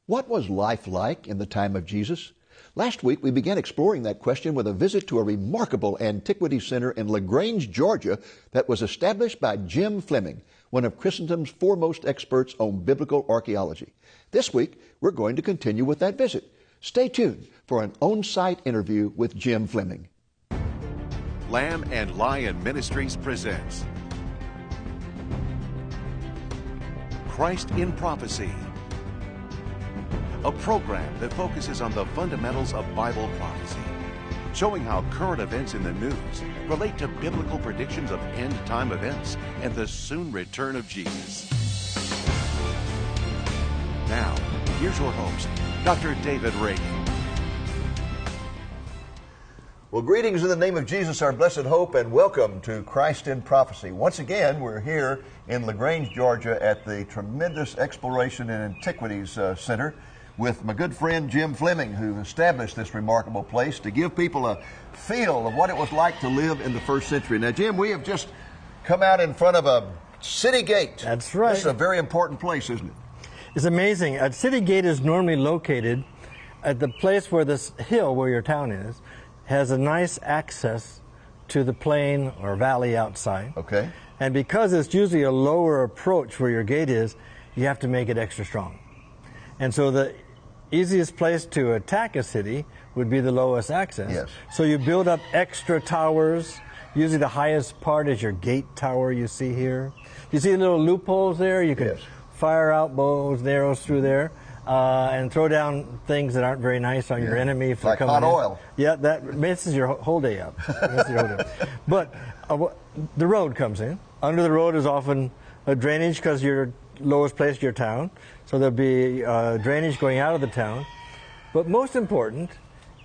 What was life like in the time of Jesus? Last week, we began exploring that question with a visit to a remarkable antiquity center in LaGrange, Georgia, that was established by Jim Fleming, one of Christendom's foremost experts on biblical archaeology. This week, we're going to continue with that visit. Stay tuned for an on-site interview with Jim Fleming. Lamb and Lion Ministries presents Christ in Prophecy, a program that focuses on the fundamentals of Bible prophecy, showing how current events in the news relate to biblical predictions of end-time events and the soon return of Jesus. Now, here's your host, Dr. David Reagan. Well, greetings in the name of Jesus, our blessed hope, and welcome to Christ in Prophecy. Once again, we're here in LaGrange, Georgia at the tremendous Exploration and Antiquities Center with my good friend Jim Fleming, who established this remarkable place to give people a feel of what it was like to live in the first century. Now, Jim, we have just come out in front of a city gate. That's right. This is a very important place, isn't it? It's amazing. A city gate is normally located at the place where this hill, where your town is, has a nice access to the plain or valley outside. Okay. And because it's usually a lower approach where your gate is, you have to make it extra strong. And so the easiest place to attack a city would be the lowest access. Yes. So you build up extra towers. Usually the highest part is your gate tower you see here. You see little loopholes there? You can fire out bows and arrows through there. And throw down things that aren't very nice on your enemy if they're coming like hot in. oil. Yeah, that messes your whole day up. But the road comes in. Under the road is often a drainage because you're lowest place in your town. So there'll be drainage going out of the town. But most important,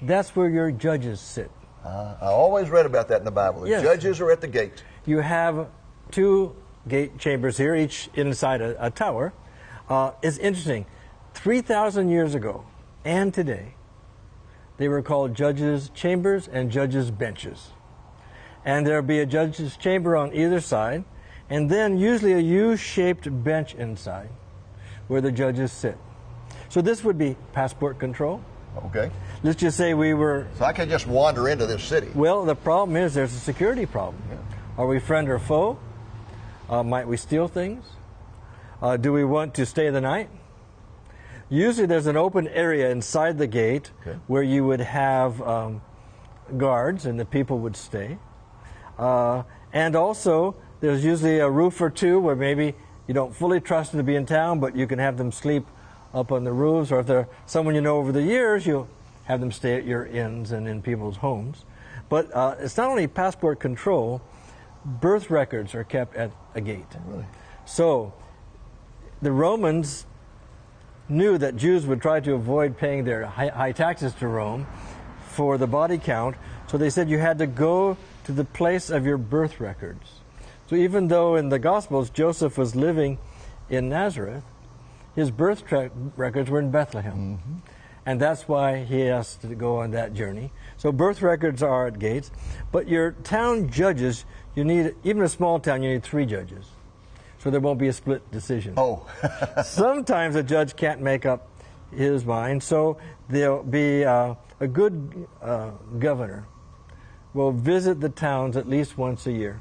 that's where your judges sit. I always read about that in the Bible. The judges are at the gate. You have two gate chambers here, each inside a tower. It's interesting. 3,000 years ago and today, they were called judges' chambers and judges' benches. And there'll be a judge's chamber on either side, and then usually a U-shaped bench inside where the judges sit. So this would be passport control. Okay. Let's just say we were... So I can just wander into this city. Well, the problem is there's a security problem. Yeah. Are we friend or foe? Might we steal things? Do we want to stay the night? Usually there's an open area inside the gate where you would have guards and the people would stay. And also there's usually a roof or two where maybe you don't fully trust them to be in town, but you can have them sleep up on the roofs, or if they're someone you know over the years, you'll have them stay at your inns and in people's homes. But it's not only passport control, birth records are kept at a gate. Really? So the Romans knew that Jews would try to avoid paying their high taxes to Rome for the body count, so they said you had to go to the place of your birth records. So even though in the Gospels Joseph was living in Nazareth, his birth records were in Bethlehem. Mm-hmm. And that's why he has to go on that journey. So birth records are at gates, but your town judges, you need, even a small town, you need 3 judges. So there won't be a split decision. Oh. Sometimes a judge can't make up his mind, so there'll be a good governor will visit the towns at least once a year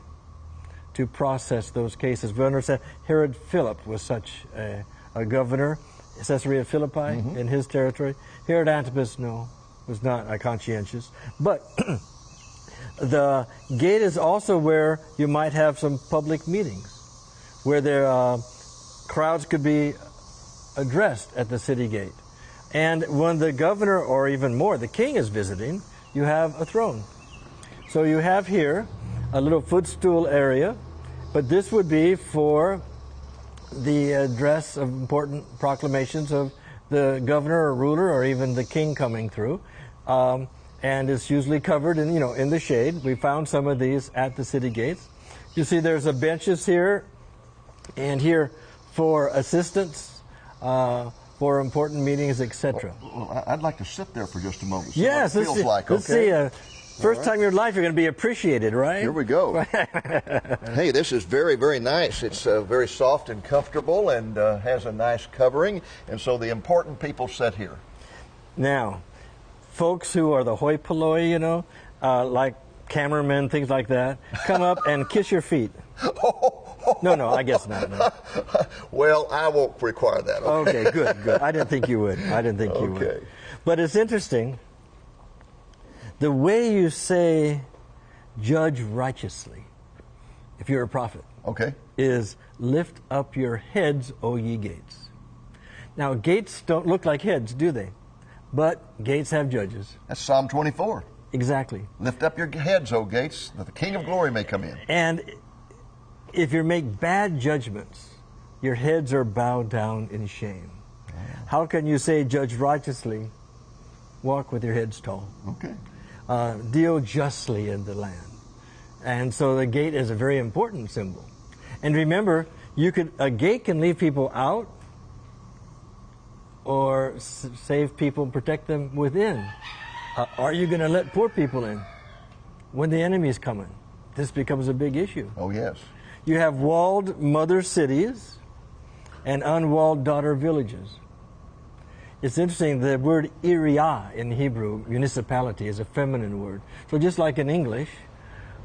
to process those cases. We understand Herod Philip was such a governor, Caesarea Philippi, in his territory. Herod Antipas, was not conscientious. But the gate is also where you might have some public meetings, where crowds could be addressed at the city gate. And when the governor, or even more, the king is visiting, you have a throne. So you have here a little footstool area, but this would be for the address of important proclamations of the governor or ruler or even the king coming through. And it's usually covered in the shade. We found some of these at the city gates. You see there's a benches here and here for assistants, for important meetings, etc. Well, I'd like to sit there for just a moment. Yes, what it feels like. let's see First time in your life you're going to be appreciated, right? Here we go. Hey, this is very, very nice. It's very soft and comfortable and has a nice covering. And so the important people sit here. Now, folks who are the hoi polloi, you know, like cameramen, things like that, come up and kiss your feet. No, I guess not. No. Well, I won't require that. Okay, good. I didn't think you would. You would. But it's interesting. The way you say judge righteously, if you're a prophet, is lift up your heads, O ye gates. Now, gates don't look like heads, do they? But gates have judges. That's Psalm 24. Exactly. Lift up your heads, O gates, that the King of glory may come in. And if you make bad judgments, your heads are bowed down in shame. How can you say judge righteously? Walk with your heads tall. Deal justly in the land. And so the gate is a very important symbol. And remember, a gate can leave people out or save people and protect them within. Are you going to let poor people in when the enemy's coming? This becomes a big issue. Oh, yes. You have walled mother cities and unwalled daughter villages. It's interesting, the word iriah in Hebrew, municipality, is a feminine word. So just like in English,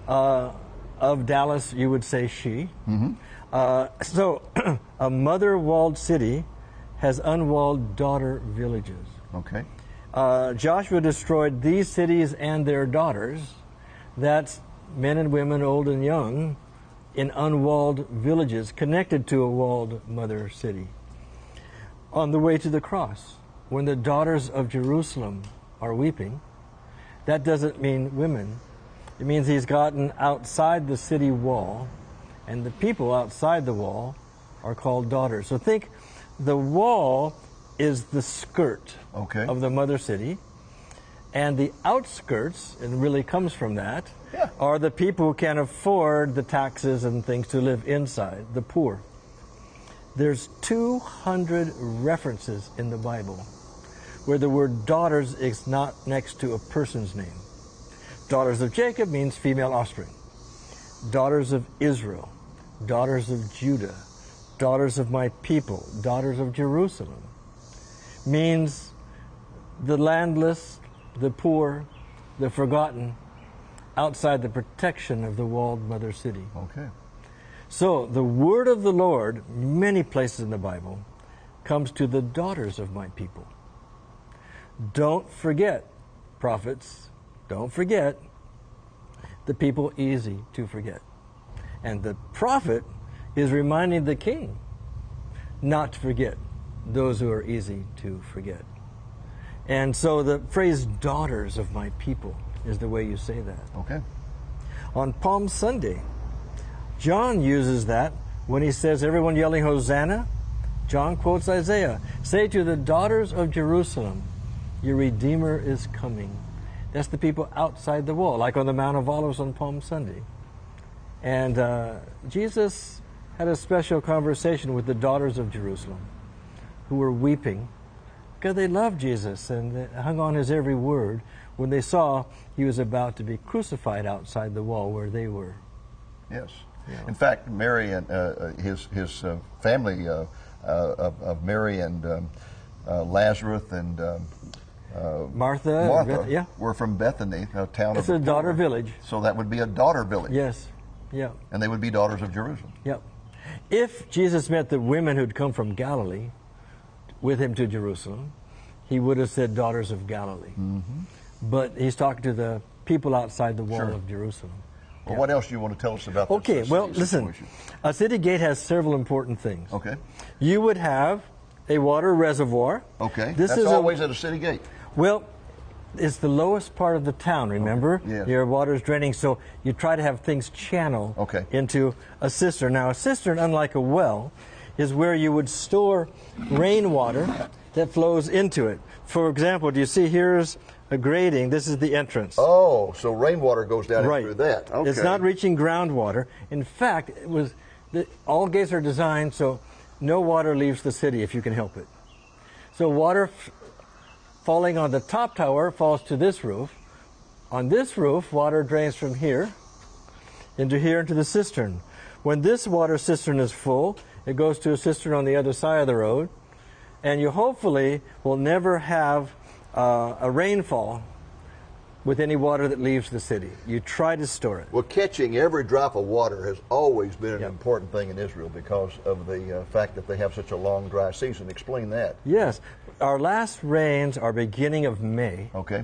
of Dallas, you would say she. So a mother-walled city has unwalled daughter villages. Joshua destroyed these cities and their daughters, that's men and women, old and young, in unwalled villages connected to a walled mother city. On the way to the cross, when the daughters of Jerusalem are weeping, that doesn't mean women. It means he's gotten outside the city wall, and the people outside the wall are called daughters. So think the wall is the skirt of the mother city, and the outskirts, and really comes from that, are the people who can afford the taxes and things to live inside, the poor. There's 200 references in the Bible where the word daughters is not next to a person's name. Daughters of Jacob means female offspring. Daughters of Israel, daughters of Judah, daughters of my people, daughters of Jerusalem, means the landless, the poor, the forgotten, outside the protection of the walled mother city. So the word of the Lord, many places in the Bible, comes to the daughters of my people. Don't forget, prophets, don't forget the people easy to forget. And the prophet is reminding the king not to forget those who are easy to forget. And so the phrase daughters of my people is the way you say that. On Palm Sunday, John uses that when he says, everyone yelling Hosanna, John quotes Isaiah, say to the daughters of Jerusalem, your Redeemer is coming. That's the people outside the wall, like on the Mount of Olives on Palm Sunday. And Jesus had a special conversation with the daughters of Jerusalem who were weeping because they loved Jesus and they hung on his every word when they saw he was about to be crucified outside the wall where they were. In fact, Mary and his family of Mary and Lazarus and Martha, were from Bethany, a town it's a daughter village. So that would be a daughter village. And they would be daughters of Jerusalem. If Jesus met the women who'd come from Galilee with him to Jerusalem, he would have said daughters of Galilee. But he's talking to the people outside the wall of Jerusalem. Well, what else do you want to tell us about this? Well, listen, a city gate has several important things. You would have a water reservoir. That's always at a city gate. Well, it's the lowest part of the town, remember? Your water's draining, so you try to have things channel into a cistern. Now, a cistern, unlike a well, is where you would store rainwater that flows into it. For example, do you see here's a grating? This is the entrance. Oh, so rainwater goes down through that. It's not reaching groundwater. In fact, all gates are designed so no water leaves the city if you can help it. So water falling on the top tower falls to this roof, On this roof, water drains from here into the cistern. When this water cistern is full, it goes to a cistern on the other side of the road, and you hopefully will never have a rainfall with any water that leaves the city. You try to store it. Well, catching every drop of water has always been an important thing in Israel because of the fact that they have such a long dry season. Explain that. Yes. Our last rains are beginning of May. Okay.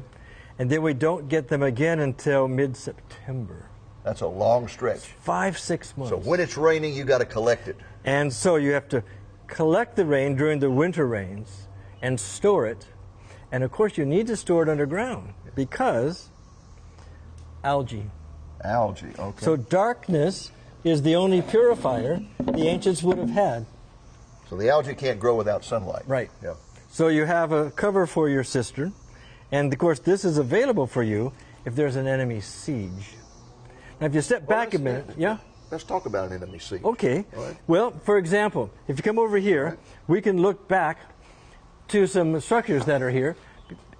And then we don't get them again until mid-September. That's a long stretch. 5-6 months. So when it's raining, you got to collect it. And so you have to collect the rain during the winter rains and store it. And of course, you need to store it underground because algae. Algae, okay. So darkness is the only purifier the ancients would have had. So the algae can't grow without sunlight. Right. Yeah. So you have a cover for your cistern. And of course, this is available for you if there's an enemy siege. Now, if you step back a minute, Let's talk about an enemy siege. Okay. All right. Well, for example, if you come over here, we can look back to some structures that are here.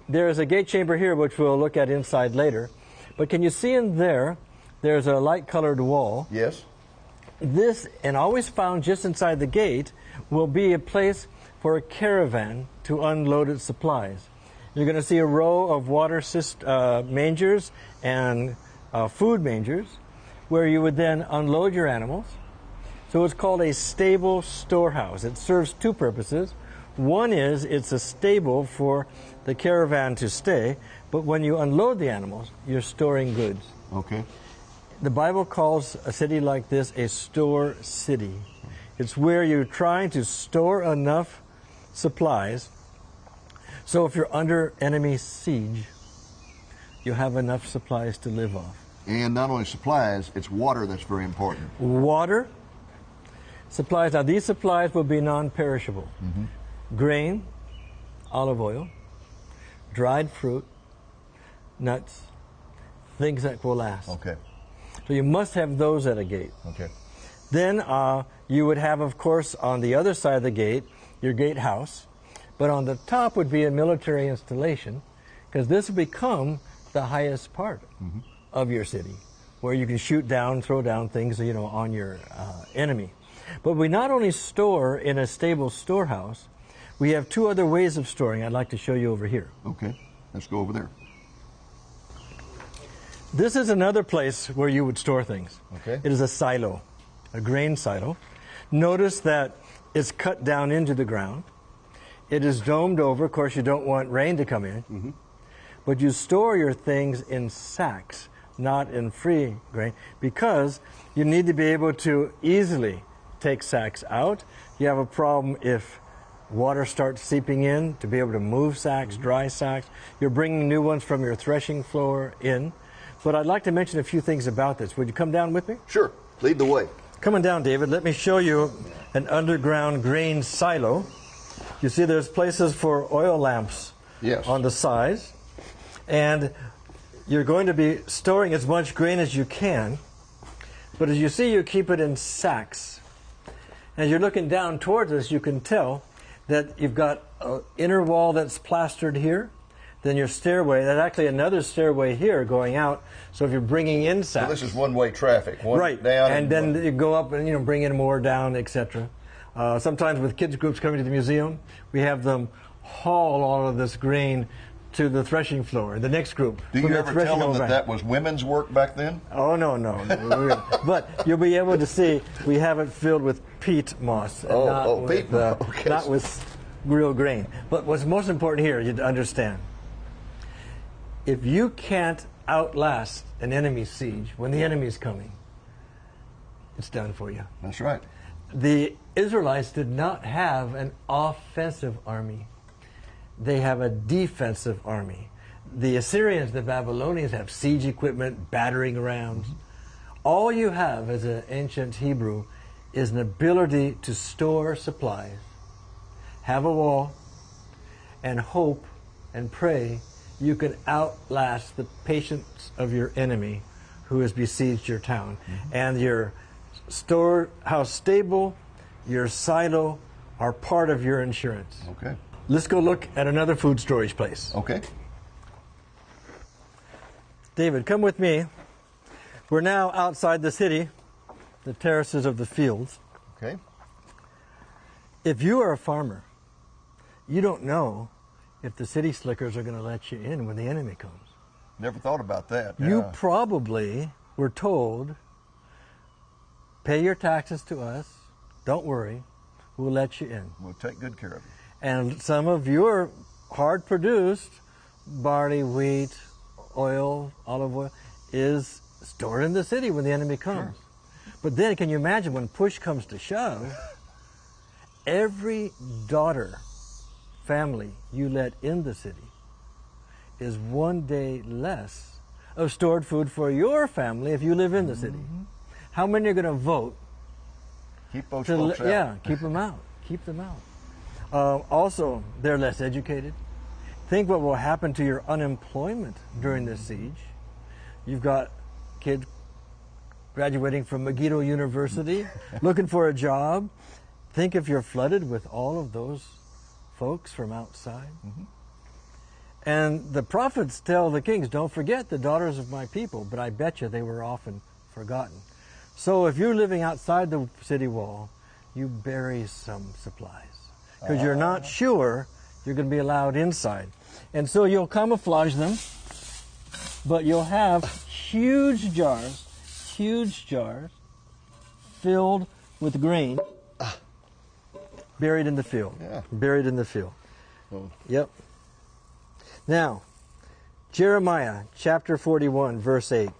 There is a gate chamber here, which we'll look at inside later. But can you see in there, there's a light-colored wall. Yes. This, and always found just inside the gate, will be a place for a caravan to unload its supplies. You're going to see a row of water mangers and food mangers where you would then unload your animals. So it's called a stable storehouse. It serves two purposes. One is it's a stable for the caravan to stay, but when you unload the animals, you're storing goods. Okay. The Bible calls a city like this a store city. It's where you're trying to store enough supplies so if you're under enemy siege, you have enough supplies to live off. And not only supplies, it's water that's very important. Water, supplies. Now these supplies will be non-perishable. Grain, olive oil, dried fruit, nuts, things that will last. Okay. So you must have those at a gate. Okay. Then you would have, of course, on the other side of the gate, your gatehouse. But on the top would be a military installation, because this will become the highest part of your city, where you can shoot down, throw down things, on your enemy. But we not only store in a stable storehouse, we have two other ways of storing I'd like to show you over here. Okay. Let's go over there. This is another place where you would store things. Okay. It is a silo, a grain silo. Notice that it's cut down into the ground. It is domed over. Of course, you don't want rain to come in. But you store your things in sacks, not in free grain, because you need to be able to easily take sacks out. You have a problem if water starts seeping in, to be able to move sacks, dry sacks. You're bringing new ones from your threshing floor in. But I'd like to mention a few things about this. Would you come down with me? Sure. Lead the way. Coming down, David, let me show you an underground grain silo. You see there's places for oil lamps on the sides. And you're going to be storing as much grain as you can. But as you see, you keep it in sacks. As you're looking down towards us, you can tell that you've got an inner wall that's plastered here. Then your stairway, there's actually another stairway here going out. So if you're bringing in sacks. So this is one-way traffic. One right. down and then you go up and bring in more down, etc. Sometimes with kids groups coming to the museum, we have them haul all of this grain to the threshing floor. The next group. Do you ever tell them that was women's work back then? Oh, no. But you'll be able to see we have it filled with peat moss. And peat moss. Okay. Not with real grain. But what's most important here, you understand, if you can't outlast an enemy siege, when the enemy's coming, it's done for you. That's right. The Israelites did not have an offensive army. They have a defensive army. The Assyrians, the Babylonians have siege equipment, battering rams. All you have as an ancient Hebrew is an ability to store supplies, have a wall, and hope and pray you can outlast the patience of your enemy who has besieged your town. And your storehouse stable, your silo are part of your insurance. Okay. Let's go look at another food storage place. Okay. David, come with me. We're now outside the city, the terraces of the fields. Okay. If you are a farmer, you don't know if the city slickers are going to let you in when the enemy comes. Never thought about that. You Yeah. probably were told, pay your taxes to us, don't worry, we'll let you in. We'll take good care of you. And some of your hard produced barley, wheat, oil, olive oil is stored in the city when the enemy comes. Sure. But then can you imagine when push comes to shove, every daughter family you let in the city is one day less of stored food for your family if you live in the city. Mm-hmm. How many are going to vote? Keep those folks out. Yeah, keep them out. Keep them out. Also, they're less educated. Think what will happen to your unemployment during this siege. You've got kids graduating from Megiddo University looking for a job. Think if you're flooded with all of those folks from outside. Mm-hmm. And the prophets tell the kings, don't forget the daughters of my people, but I bet you they were often forgotten. So if you're living outside the city wall, you bury some supplies because you're not sure you're going to be allowed inside. And so you'll camouflage them, but you'll have huge jars filled with grain buried in the field. Yeah. Buried in the field. Oh. Yep. Now, Jeremiah chapter 41, verse 8.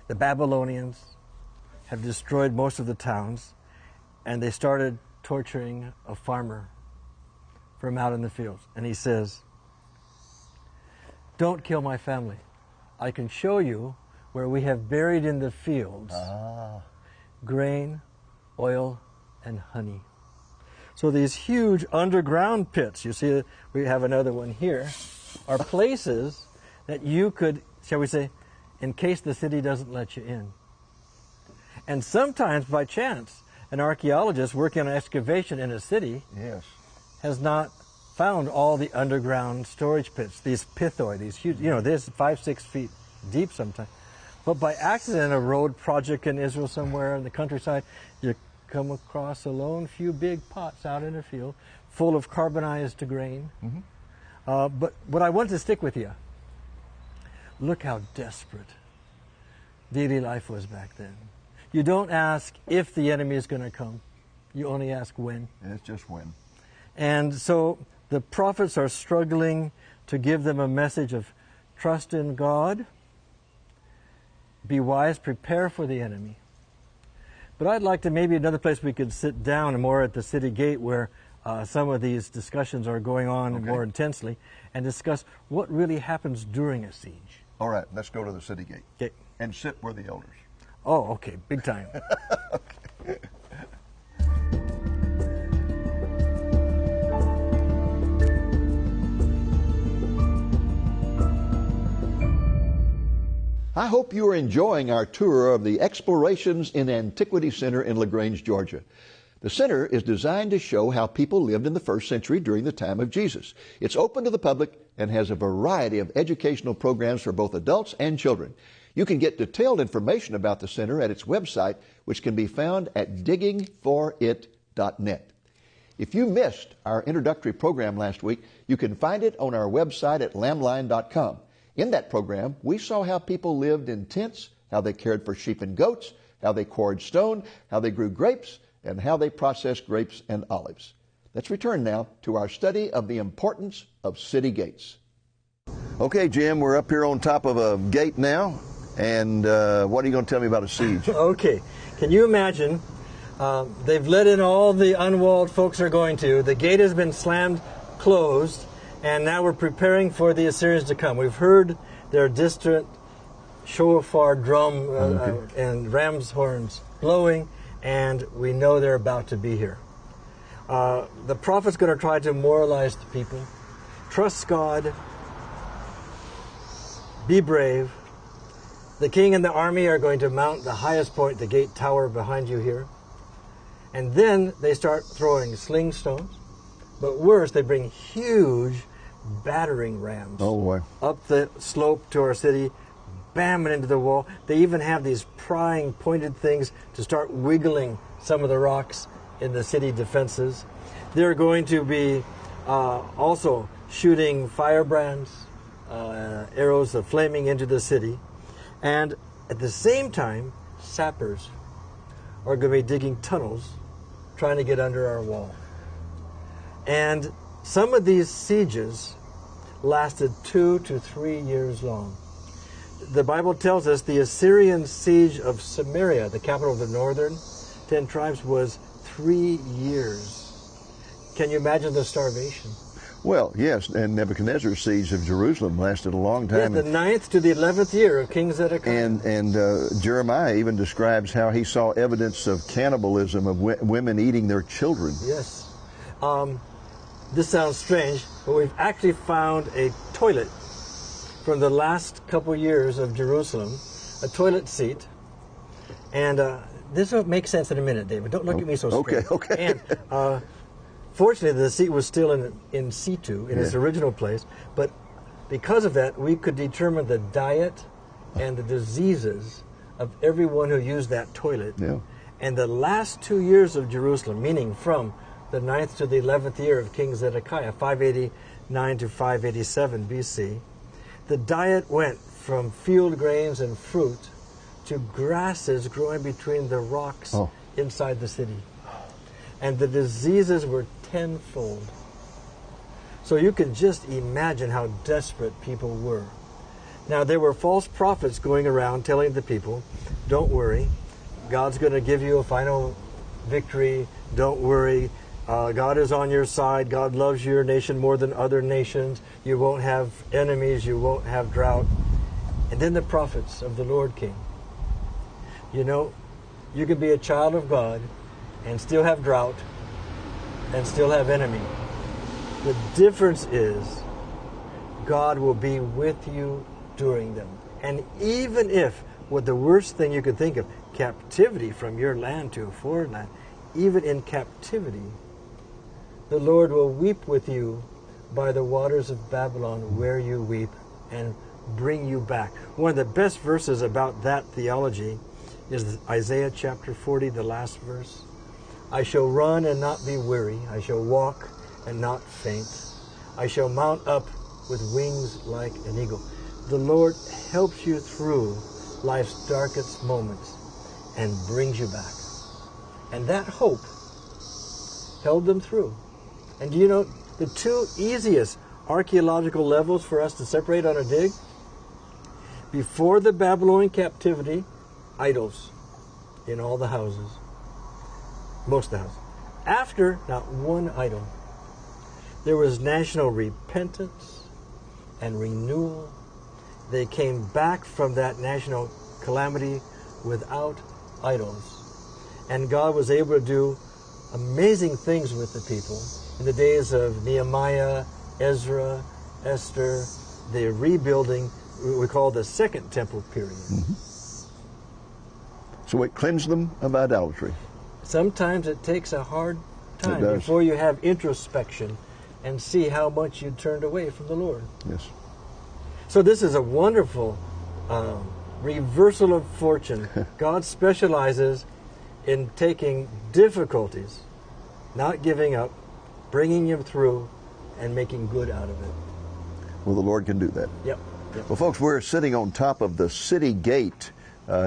The Babylonians have destroyed most of the towns, and they started torturing a farmer from out in the fields. And he says, don't kill my family. I can show you where we have buried in the fields grain, oil, and honey. So these huge underground pits, you see we have another one here, are places that you could, shall we say, in case the city doesn't let you in. And sometimes by chance, an archaeologist working on excavation in a city Yes. has not found all the underground storage pits, these pithoi, these huge, this 5-6 feet deep sometimes. But by accident, a road project in Israel somewhere in the countryside, you come across a lone few big pots out in a field full of carbonized grain. Mm-hmm. But what I want to stick with you, look how desperate daily life was back then. You don't ask if the enemy is going to come. You only ask when. And it's just when. And so the prophets are struggling to give them a message of trust in God, be wise, prepare for the enemy. But I'd like to, maybe another place we could sit down more at the city gate where some of these discussions are going on more intensely and discuss what really happens during a siege. All right, let's go to the city gate. Okay. And sit where the elders. Oh, okay, big time. Okay. I hope you are enjoying our tour of the Explorations in Antiquity Center in LaGrange, Georgia. The center is designed to show how people lived in the first century during the time of Jesus. It's open to the public and has a variety of educational programs for both adults and children. You can get detailed information about the center at its website, which can be found at diggingforit.net. If you missed our introductory program last week, you can find it on our website at lamblion.com. In that program, we saw how people lived in tents, how they cared for sheep and goats, how they quarried stone, how they grew grapes, and how they processed grapes and olives. Let's return now to our study of the importance of city gates. Okay, Jim, we're up here on top of a gate now, and what are you going to tell me about a siege? Okay, can you imagine? They've let in all the unwalled folks are going to. The gate has been slammed closed, and now we're preparing for the Assyrians to come. We've heard their distant shofar drum and ram's horns blowing, and we know they're about to be here. The prophet's going to try to moralize the people. Trust God. Be brave. The king and the army are going to mount the highest point, the gate tower behind you here. And then they start throwing sling stones. But worse, they bring huge battering rams Oh, boy. up the slope to our city bam it into the wall. They even have these prying, pointed things to start wiggling some of the rocks in the city defenses. They're going to be also shooting firebrands, arrows of flaming into the city. And at the same time, sappers are going to be digging tunnels trying to get under our wall. And some of these sieges lasted 2 to 3 years long. The Bible tells us the Assyrian siege of Samaria, the capital of the northern 10 tribes, was 3 years. Can you imagine the starvation? Well, yes, and Nebuchadnezzar's siege of Jerusalem lasted a long time. Yeah, the 9th to the 11th year of King Zedekiah. And Jeremiah even describes how he saw evidence of cannibalism, of women eating their children. Yes. This sounds strange, but we've actually found a toilet from the last couple years of Jerusalem, a toilet seat. And this will make sense in a minute, David. Don't look at me so straight. Okay. And fortunately, the seat was still in situ, in its original place. But because of that, we could determine the diet and the diseases of everyone who used that toilet. Yeah. And the last 2 years of Jerusalem, meaning from the 9th to the 11th year of King Zedekiah, 589 to 587 BC, the diet went from field grains and fruit to grasses growing between the rocks inside the city. And the diseases were tenfold. So you can just imagine how desperate people were. Now, there were false prophets going around telling the people, don't worry, God's going to give you a final victory, don't worry, God is on your side, God loves your nation more than other nations, you won't have enemies, you won't have drought. And then the prophets of the Lord came. You know, you can be a child of God and still have drought and still have enemy. The difference is God will be with you during them. And even if, what the worst thing you could think of, captivity from your land to a foreign land, even in captivity, the Lord will weep with you by the waters of Babylon where you weep and bring you back. One of the best verses about that theology is Isaiah chapter 40, the last verse. I shall run and not be weary. I shall walk and not faint. I shall mount up with wings like an eagle. The Lord helps you through life's darkest moments and brings you back. And that hope held them through. And do you know the two easiest archaeological levels for us to separate on a dig? Before the Babylonian captivity, idols in all the houses. Most of the houses. After, not one idol. There was national repentance and renewal. They came back from that national calamity without idols. And God was able to do amazing things with the people. In the days of Nehemiah, Ezra, Esther, the rebuilding, we call the Second Temple period. Mm-hmm. So it cleansed them of idolatry. Sometimes it takes a hard time before you have introspection and see how much you turned away from the Lord. Yes. So this is a wonderful reversal of fortune. God specializes in taking difficulties, not giving up, bringing you through, and making good out of it. Well, the Lord can do that. Yep. Well, folks, we're sitting on top of the city gate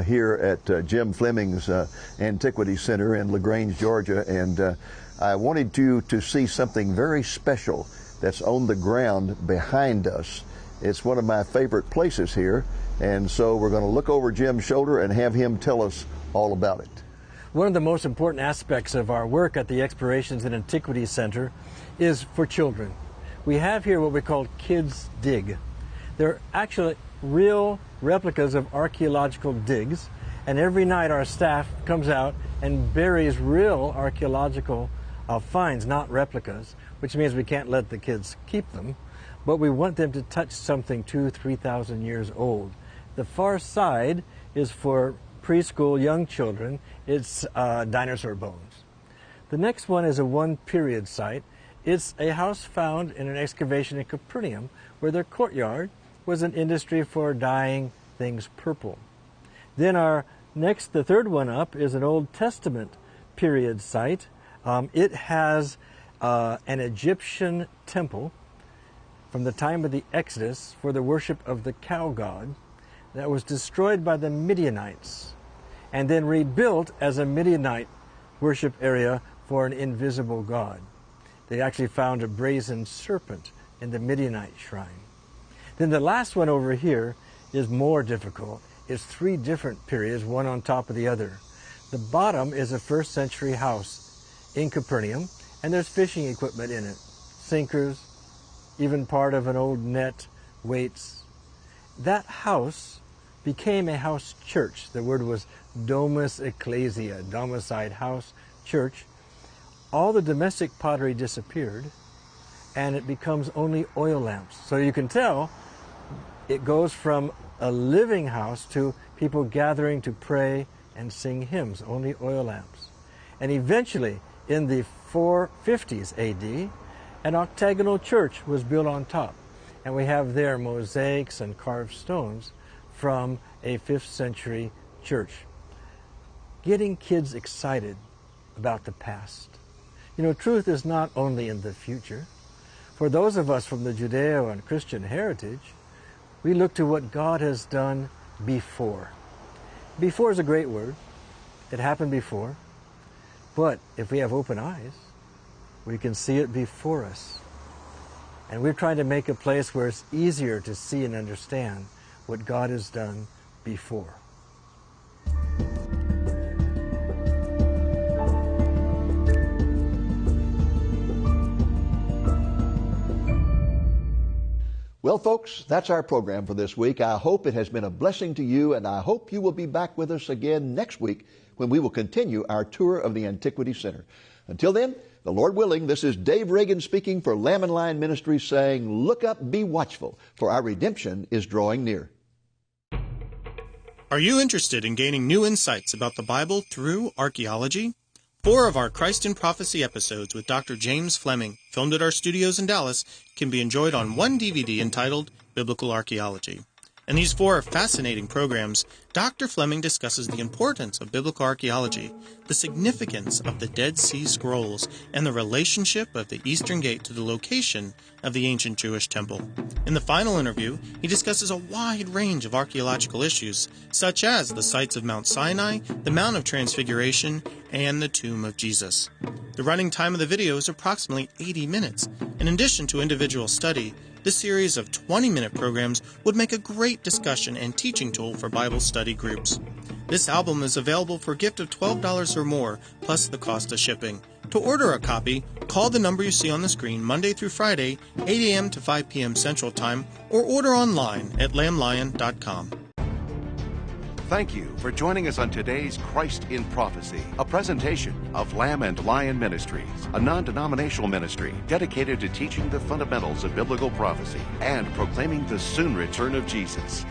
here at Jim Fleming's Antiquity Center in LaGrange, Georgia, and I wanted you to see something very special that's on the ground behind us. It's one of my favorite places here, and so we're going to look over Jim's shoulder and have him tell us all about it. One of the most important aspects of our work at the Explorations and Antiquities Center is for children. We have here what we call Kids Dig. They're actually real replicas of archaeological digs, and every night our staff comes out and buries real archaeological finds, not replicas, which means we can't let the kids keep them, but we want them to touch something 2,000-3,000 years old. The far side is for preschool young children. It's dinosaur bones. The next one is a one-period site. It's a house found in an excavation in Capernaum where their courtyard was an industry for dyeing things purple. Then the third one up is an Old Testament period site. It has an Egyptian temple from the time of the Exodus for the worship of the cow god that was destroyed by the Midianites and then rebuilt as a Midianite worship area for an invisible god. They actually found a brazen serpent in the Midianite shrine. Then the last one over here is more difficult. It's 3 different periods, one on top of the other. The bottom is a 1st century house in Capernaum, and there's fishing equipment in it. Sinkers, even part of an old net, weights. That house became a house church. The word was domus ecclesia, domiciled house, church. All the domestic pottery disappeared, and it becomes only oil lamps. So you can tell it goes from a living house to people gathering to pray and sing hymns, only oil lamps. And eventually, in the 450s AD, an octagonal church was built on top. And we have there mosaics and carved stones from a 5th century church. Getting kids excited about the past. You know, truth is not only in the future. For those of us from the Judeo and Christian heritage, we look to what God has done before. Before is a great word. It happened before. But if we have open eyes, we can see it before us. And we're trying to make a place where it's easier to see and understand what God has done before. Well, folks, that's our program for this week. I hope it has been a blessing to you, and I hope you will be back with us again next week when we will continue our tour of the Antiquity Center. Until then, the Lord willing, this is Dave Reagan speaking for Lamb and Lion Ministries saying, look up, be watchful, for our redemption is drawing near. Are you interested in gaining new insights about the Bible through archaeology? 4 of our Christ in Prophecy episodes with Dr. James Fleming, filmed at our studios in Dallas, can be enjoyed on one DVD entitled Biblical Archaeology. In these 4 fascinating programs, Dr. Fleming discusses the importance of biblical archaeology, the significance of the Dead Sea Scrolls, and the relationship of the Eastern Gate to the location of the ancient Jewish temple. In the final interview, he discusses a wide range of archaeological issues, such as the sites of Mount Sinai, the Mount of Transfiguration, and the tomb of Jesus. The running time of the video is approximately 80 minutes. In addition to individual study, this series of 20-minute programs would make a great discussion and teaching tool for Bible study groups. This album is available for a gift of $12 or more, plus the cost of shipping. To order a copy, call the number you see on the screen Monday through Friday, 8 a.m. to 5 p.m. Central Time, or order online at lamblion.com. Thank you for joining us on today's Christ in Prophecy, a presentation of Lamb and Lion Ministries, a non-denominational ministry dedicated to teaching the fundamentals of biblical prophecy and proclaiming the soon return of Jesus.